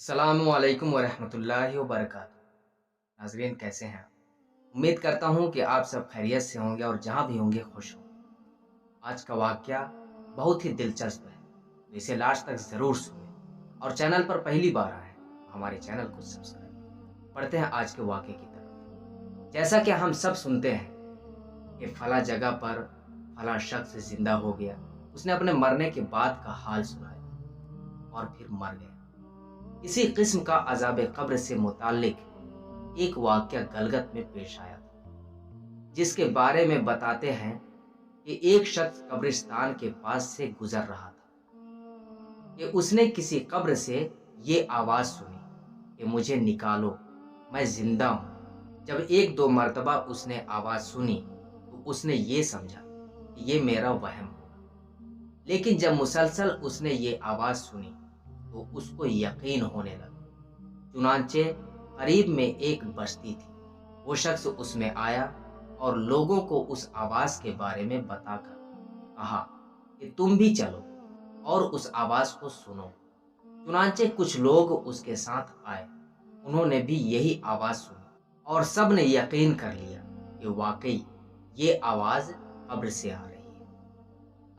السلام علیکم ورحمۃ اللہ وبرکاتہ۔ ناظرین کیسے ہیں آپ؟ امید کرتا ہوں کہ آپ سب خیریت سے ہوں گے اور جہاں بھی ہوں گے خوش ہوں گے۔ آج کا واقعہ بہت ہی دلچسپ ہے، تو اسے لاسٹ تک ضرور سنیں، اور چینل پر پہلی بار آئے تو ہمارے چینل کو سبسکرائب کریں۔ پڑھتے ہیں آج کے واقعے کی طرف۔ جیسا کہ ہم سب سنتے ہیں کہ فلاں جگہ پر فلاں شخص زندہ ہو گیا، اس نے اپنے مرنے کے بعد کا حال سنایا اور پھر مر گیا۔ اسی قسم کا عذاب قبر سے متعلق ایک واقعہ گلگت میں پیش آیا تھا، جس کے بارے میں بتاتے ہیں کہ ایک شخص قبرستان کے پاس سے گزر رہا تھا کہ اس نے کسی قبر سے یہ آواز سنی کہ مجھے نکالو، میں زندہ ہوں۔ جب ایک دو مرتبہ اس نے آواز سنی تو اس نے یہ سمجھا کہ یہ میرا وہم ہوگا، لیکن جب مسلسل اس نے یہ آواز سنی تو اس کو یقین ہونے لگا۔ چنانچہ قریب میں ایک بستی تھی، وہ شخص اس میں آیا اور لوگوں کو اس آواز کے بارے میں بتا کر کہا کہ تم بھی چلو اور اس آواز کو سنو۔ چنانچہ کچھ لوگ اس کے ساتھ آئے، انہوں نے بھی یہی آواز سنی اور سب نے یقین کر لیا کہ واقعی یہ آواز قبر سے آ رہی ہے۔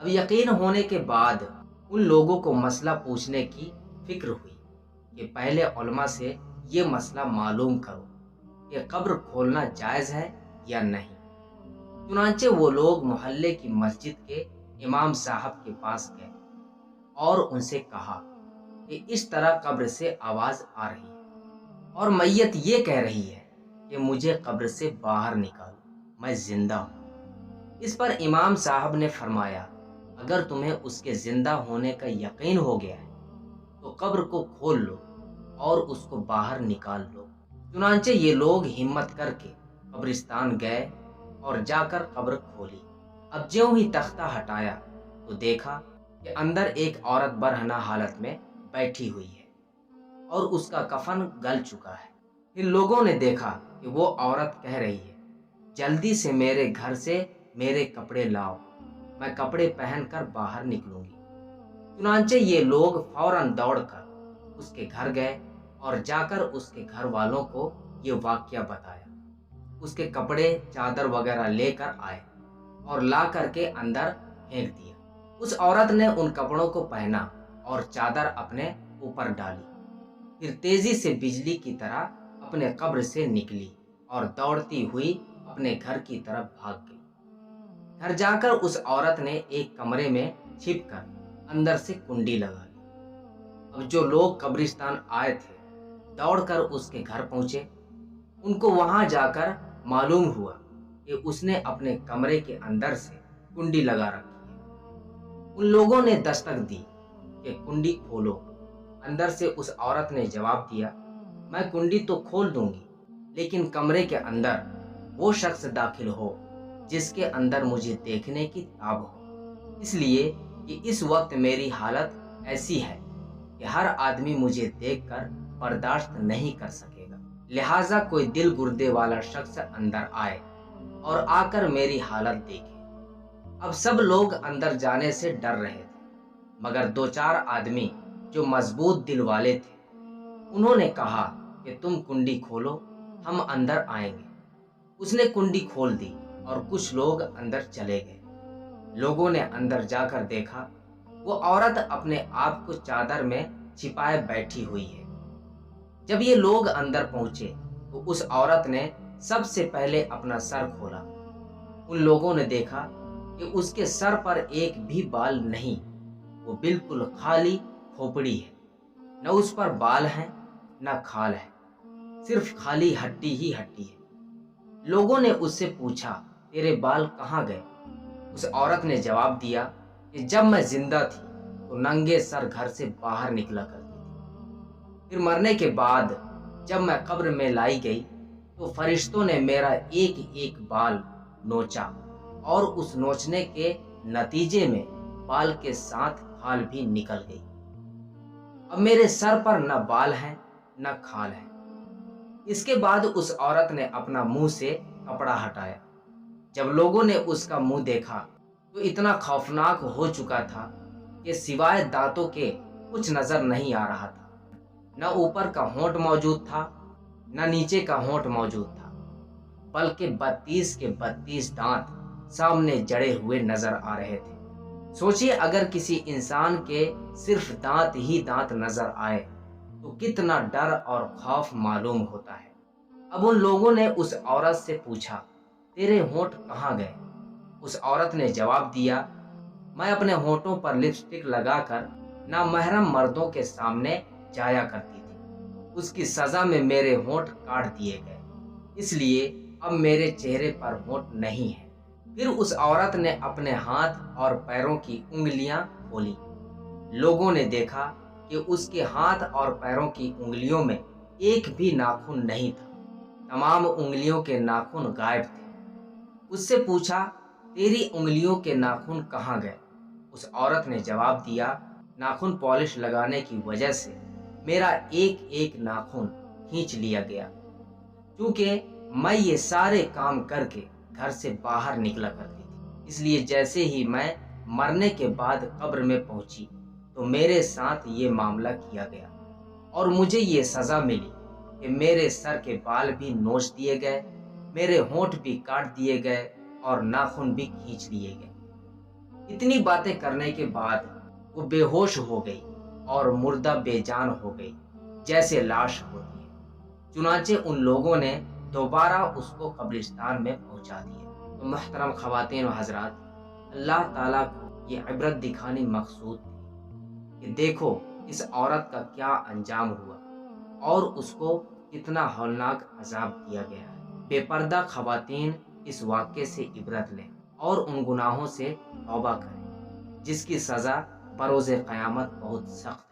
اب یقین ہونے کے بعد ان لوگوں کو مسئلہ پوچھنے کی فکر ہوئی کہ پہلے علماء سے یہ مسئلہ معلوم کرو کہ قبر کھولنا جائز ہے یا نہیں۔ چنانچہ وہ لوگ محلے کی مسجد کے امام صاحب کے پاس گئے اور ان سے کہا کہ اس طرح قبر سے آواز آ رہی ہے اور میت یہ کہہ رہی ہے کہ مجھے قبر سے باہر نکالو، میں زندہ ہوں۔ اس پر امام صاحب نے فرمایا، اگر تمہیں اس کے زندہ ہونے کا یقین ہو گیا ہے تو قبر کو کھول لو اور اس کو باہر نکال لو۔ چنانچہ یہ لوگ ہمت کر کے قبرستان گئے اور جا کر قبر کھولی۔ اب جیوں ہی تختہ ہٹایا تو دیکھا کہ اندر ایک عورت برہنہ حالت میں بیٹھی ہوئی ہے اور اس کا کفن گل چکا ہے۔ پھر لوگوں نے دیکھا کہ وہ عورت کہہ رہی ہے، جلدی سے میرے گھر سے میرے کپڑے لاؤ، میں کپڑے پہن کر باہر نکلوں گی۔ چنانچہ یہ لوگ فوراً دوڑ کر اس کے گھر گئے اور جا کر اس کے گھر والوں کو یہ واقعہ بتایا۔ اس کے کپڑے چادر وغیرہ لے کر آئے اور لا کر کے اندر پھینک دیا۔ اس عورت نے ان کپڑوں کو پہنا اور چادر اپنے اوپر ڈالی، پھر تیزی سے بجلی کی طرح اپنے قبر سے نکلی اور دوڑتی ہوئی اپنے گھر کی طرف بھاگ گئی۔ گھر جا کر اس عورت نے ایک کمرے میں چھپ کر اندر سے کنڈی لگا لی۔ اب جو لوگ قبرستان آئے تھے دوڑ کر اس کے گھر پہنچے۔ ان کو وہاں جا کر معلوم ہوا کہ اس نے اپنے کمرے کے اندر سے کنڈی لگا رکھی ہے۔ ان لوگوں نے دستک دی کہ کنڈی کھولو۔ اندر سے اس عورت نے جواب دیا، میں کنڈی تو کھول دوں گی، لیکن کمرے کے اندر وہ شخص داخل ہو جس کے اندر مجھے دیکھنے کی تاب ہو، اس لیے کہ اس وقت میری حالت ایسی ہے کہ ہر آدمی مجھے دیکھ کر برداشت نہیں کر سکے گا، لہٰذا کوئی دل گردے والا شخص اندر آئے اور آ کر میری حالت دیکھے۔ اب سب لوگ اندر جانے سے ڈر رہے تھے، مگر دو چار آدمی جو مضبوط دل والے تھے انہوں نے کہا کہ تم کنڈی کھولو، ہم اندر آئیں گے۔ اس نے کنڈی کھول دی اور کچھ لوگ اندر چلے گئے۔ لوگوں نے اندر جا کر دیکھا وہ عورت اپنے آپ کو چادر میں چھپائے بیٹھی ہوئی ہے۔ جب یہ لوگ اندر پہنچے تو اس عورت نے سب سے پہلے اپنا سر کھولا۔ ان لوگوں نے دیکھا کہ اس کے سر پر ایک بھی بال نہیں، وہ بالکل خالی کھوپڑی ہے، نہ اس پر بال ہیں نہ کھال ہے، صرف خالی ہڈی ہی ہڈی ہے۔ لوگوں نے اس سے پوچھا، تیرے بال کہاں گئے؟ اس عورت نے جواب دیا کہ جب میں زندہ تھی تو ننگے سر گھر سے باہر نکلا کرتی تھی، پھر مرنے کے بعد جب میں قبر میں لائی گئی تو فرشتوں نے میرا ایک ایک بال نوچا اور اس نوچنے کے نتیجے میں بال کے ساتھ کھال بھی نکل گئی۔ اب میرے سر پر نہ بال ہیں نہ کھال ہے۔ اس کے بعد اس عورت نے اپنا منہ سے کپڑا ہٹایا۔ جب لوگوں نے اس کا منہ دیکھا تو اتنا خوفناک ہو چکا تھا کہ سوائے دانتوں کے کچھ نظر نہیں آ رہا تھا۔ نہ اوپر کا ہونٹ موجود تھا نہ نیچے کا ہونٹ موجود تھا، بلکہ 32 کے 32 دانت سامنے جڑے ہوئے نظر آ رہے تھے۔ سوچئے اگر کسی انسان کے صرف دانت ہی دانت نظر آئے تو کتنا ڈر اور خوف معلوم ہوتا ہے۔ اب ان لوگوں نے اس عورت سے پوچھا، تیرے ہونٹ کہاں گئے؟ اس عورت نے جواب دیا، میں اپنے ہونٹوں پر لپسٹک لگا کر نامحرم مردوں کے سامنے جایا کرتی تھی۔ اس کی سزا میں میرے ہونٹ کاٹ دیے گئے، اس لیے اب میرے چہرے پر ہونٹ نہیں ہے۔ پھر اس عورت نے اپنے ہاتھ اور پیروں کی انگلیاں کھولی۔ لوگوں نے دیکھا کہ اس کے ہاتھ اور پیروں کی انگلیوں میں ایک بھی ناخن نہیں تھا، تمام انگلیوں کے ناخن غائب تھے۔ اس سے پوچھا، تیری انگلیوں کے ناخن کہاں گئے؟ اس عورت نے جواب دیا، ناخن پالش لگانے کی وجہ سے میرا ایک ایک ناخن کھینچ لیا گیا، کیونکہ میں یہ سارے کام کر کے گھر سے باہر نکلا کرتی تھی، اس لیے جیسے ہی میں مرنے کے بعد قبر میں پہنچی تو میرے ساتھ یہ معاملہ کیا گیا اور مجھے یہ سزا ملی کہ میرے سر کے بال بھی نوچ دیے گئے، میرے ہونٹ بھی کاٹ دیے گئے اور ناخن بھی کھینچ لیے گئے۔ اتنی باتیں کرنے کے بعد وہ بے ہوش ہو گئی اور مردہ بے جان ہو گئی، جیسے لاش ہوتی ہے۔ چنانچہ ان لوگوں نے دوبارہ اس کو قبرستان میں پہنچا دیا۔ تو محترم خواتین و حضرات، اللہ تعالیٰ کو یہ عبرت دکھانی مقصود تھی کہ دیکھو اس عورت کا کیا انجام ہوا اور اس کو کتنا ہولناک عذاب دیا گیا ہے۔ بے پردہ خواتین اس واقعے سے عبرت لیں اور ان گناہوں سے توبہ کریں جس کی سزا بروز قیامت بہت سخت ہے۔